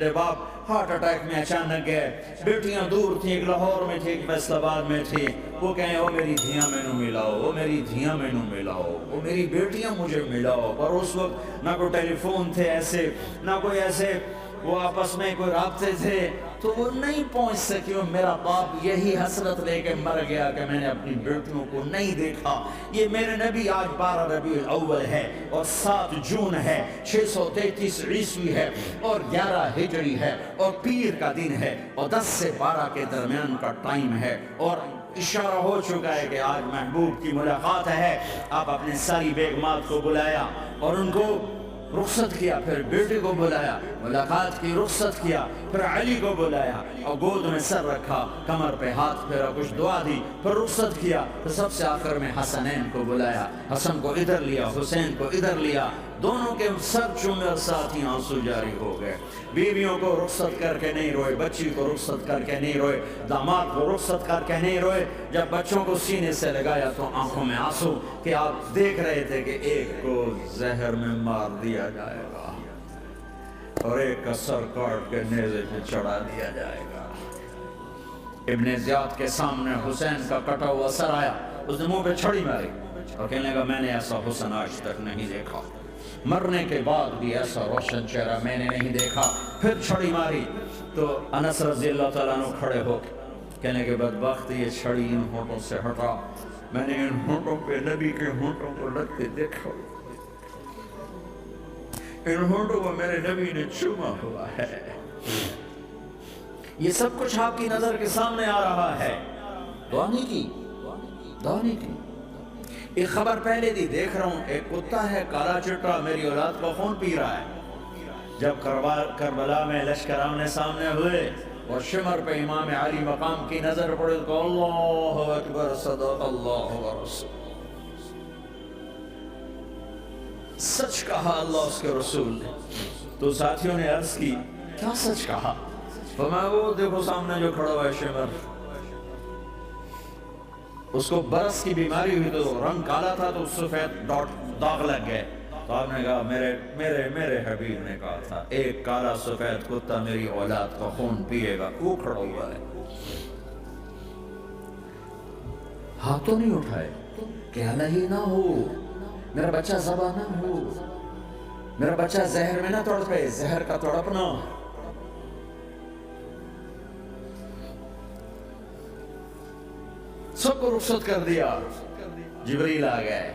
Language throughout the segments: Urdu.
میرے باپ ہارٹ اٹیک میں اچانک گئے، بیٹیاں دور تھیں، ایک لاہور میں تھی، ایک فیصل آباد میں تھی۔ وہ کہیں او میری دھیاں مینوں ملاؤ، او میری دھیاں مینوں ملاؤ، او میری بیٹیاں مجھے ملاؤ۔ اور اس وقت نہ کوئی ٹیلی فون تھے ایسے، نہ کوئی ایسے وہ آپس میں کوئی رابطے تھے، تو وہ نہیں پہنچ سکی۔ میرا باپ یہی حسرت لے کے مر گیا کہ میں نے اپنی بیٹیوں کو نہیں دیکھا۔ یہ میرے نبی آج 12 ربیع الاول ہے اور 7 جون ہے، 633 عیسوی ہے اور 11 ہجری ہے اور پیر کا دن ہے اور 10 سے 12 کے درمیان کا ٹائم ہے، اور اشارہ ہو چکا ہے کہ آج محبوب کی ملاقات ہے۔ آپ اپنے ساری بیگمات کو بلایا اور ان کو رخصت کیا، پھر بیٹے کو بلایا، ملاقات کی، رخصت کیا، پھر علی کو بلایا اور گود میں سر رکھا، کمر پہ ہاتھ پھیرا، کچھ دعا دی، پھر رخصت کیا، پھر سب سے آخر میں حسنین کو بلایا، حسن کو ادھر لیا، حسین کو ادھر لیا، دونوں کے سر چومے اور ساتھ ہی آنسو جاری ہو گئے۔ بیویوں کو رخصت کر کے نہیں روئے، بچی کو رخصت کر کے نہیں روئے، داماد کو رخصت کر کے نہیں روئے۔ جب بچوں کو سینے سے لگایا تو آنکھوں میں آنسو، کہ آپ دیکھ رہے تھے کہ ایک کو زہر میں مار دیا جائے گا اور ایک کا سر کاٹ کے نیزے پہ چڑھا دیا جائے گا۔ ابن زیاد کے سامنے حسین کا کٹا ہوا سر آیا، اس نے منہ پہ چھڑی ماری اور کہنے لگا میں نے ایسا حسن آج تک نہیں دیکھا، مرنے کے بعد بھی ایسا روشن چہرہ میں نے نہیں دیکھا۔ پھر چھڑی ماری تو انس رضی اللہ تعالیٰ عنہ کھڑے ہو کہنے کے بدبخت یہ چھڑی ان ہونٹوں سے ہٹا، میں نے ان ہونٹوں پہ نبی کے ہونٹوں کو لگتے دیکھا، ان ہونٹوں کو میرے نبی نے چوما ہوا ہے۔ یہ سب کچھ آپ کی نظر کے سامنے آ رہا ہے، دعا نہیں کی، دعا نہیں کی۔ ایک خبر پہلے دی، دیکھ رہا ہوں ایک کتا ہے کالا چٹا میری اولاد کو خون پی رہا ہے۔ جب کربلا میں لشکر آمنے سامنے ہوئے اور شمر پہ امام علی مقام کی نظر پڑے تو اللہ اکبر، صدق اللہ ورسول، سچ کہا اللہ اس کے رسول نے۔ تو ساتھیوں نے عرض کی کیا سچ کہا؟ فرمایا وہ دیکھو سامنے جو کھڑا ہوا ہے شمر، اس کو برس کی بیماری ہوئی تو رنگ کالا تھا تو سفید داغ لگ گئے، تو آپ نے کہا میرے حبیب نے کہا تھا ایک کالا سفید کتا میری اولاد کا خون پیے گا، وہ کھڑا ہوا ہے۔ ہاتھوں نہیں اٹھائے کہ الہی نہ ہو، میرا بچہ ذبح نہ ہو، میرا بچہ زہر میں نہ تڑپے، زہر کا تڑپنا۔ سب کو رخصت کر دیا، جبریل آ گئے،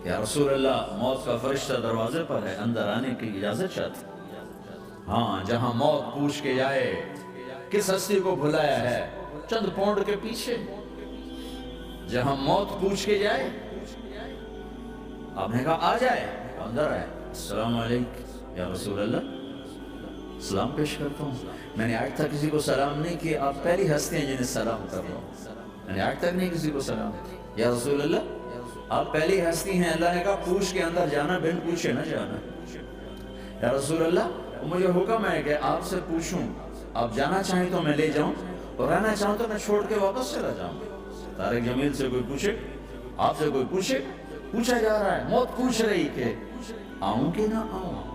یا رسول اللہ موت کا فرشتہ دروازے پر ہے، اندر آنے کی اجازت چاہتے۔ ہاں، جہاں موت پوچھ کے جائے کس ہستی کو بھلایا ہے، چند پونڈ کے پیچھے، جہاں موت پوچھ کے جائے، آپ نے کہا آ جائے، اندر آئے، السلام علیکم یا رسول اللہ، سلام پیش کرتا ہوں، میں نے آج تک کسی کو سلام نہیں کیا، آپ پہلی ہستی ہیں جنہیں سلام کر رہا ہوں، میں نے آج تک نہیں کسی کو سلام کیا، یا رسول اللہ آپ پہلی ہستی ہیں، اللہ نے کہا پوچھ کے اندر جانا، بن پوچھے نہ جانا، یا رسول اللہ مجھے حکم ہے کہ آپ سے پوچھوں، آپ جانا چاہیں تو میں لے جاؤں اور رہنا چاہوں تو میں چھوڑ کے واپس چلا جاؤں۔ طارق جمیل سے کوئی پوچھے، آپ سے کوئی پوچھے، پوچھا جا رہا ہے، موت پوچھ رہی کہ آؤں کہ نہ آؤں۔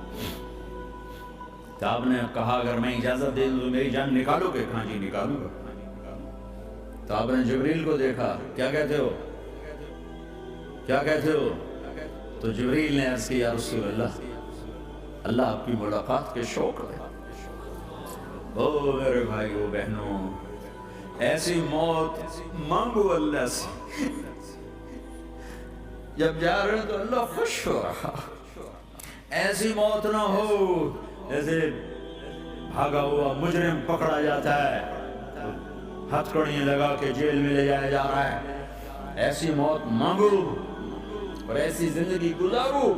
تو آپ نے کہا اگر میں اجازت دے دوں تو میری جان نکالو گے؟ کہاں جی نکالوں گا۔ تو آپ نے جبریل کو دیکھا، کیا کہتے ہو، کیا کہتے ہو؟ تو جبریل نے عرض کی یا رسول اللہ اللہ آپ کی ملاقات کے شوق ہے۔ او میرے بھائیو بہنوں، ایسی موت مانگو اللہ سے، جب جا رہے تو اللہ خوش ہو رہا، ایسی موت نہ ہو جیسے بھاگا ہوا مجرم پکڑا جاتا ہے، ہتھ کڑیاں لگا کے جیل میں لے جایا جا رہا ہے۔ ایسی موت مانگو اور ایسی زندگی گزارو۔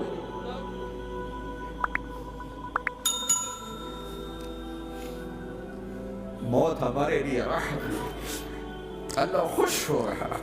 موت ہمارے لیے راحت، اللہ خوش ہو رہا۔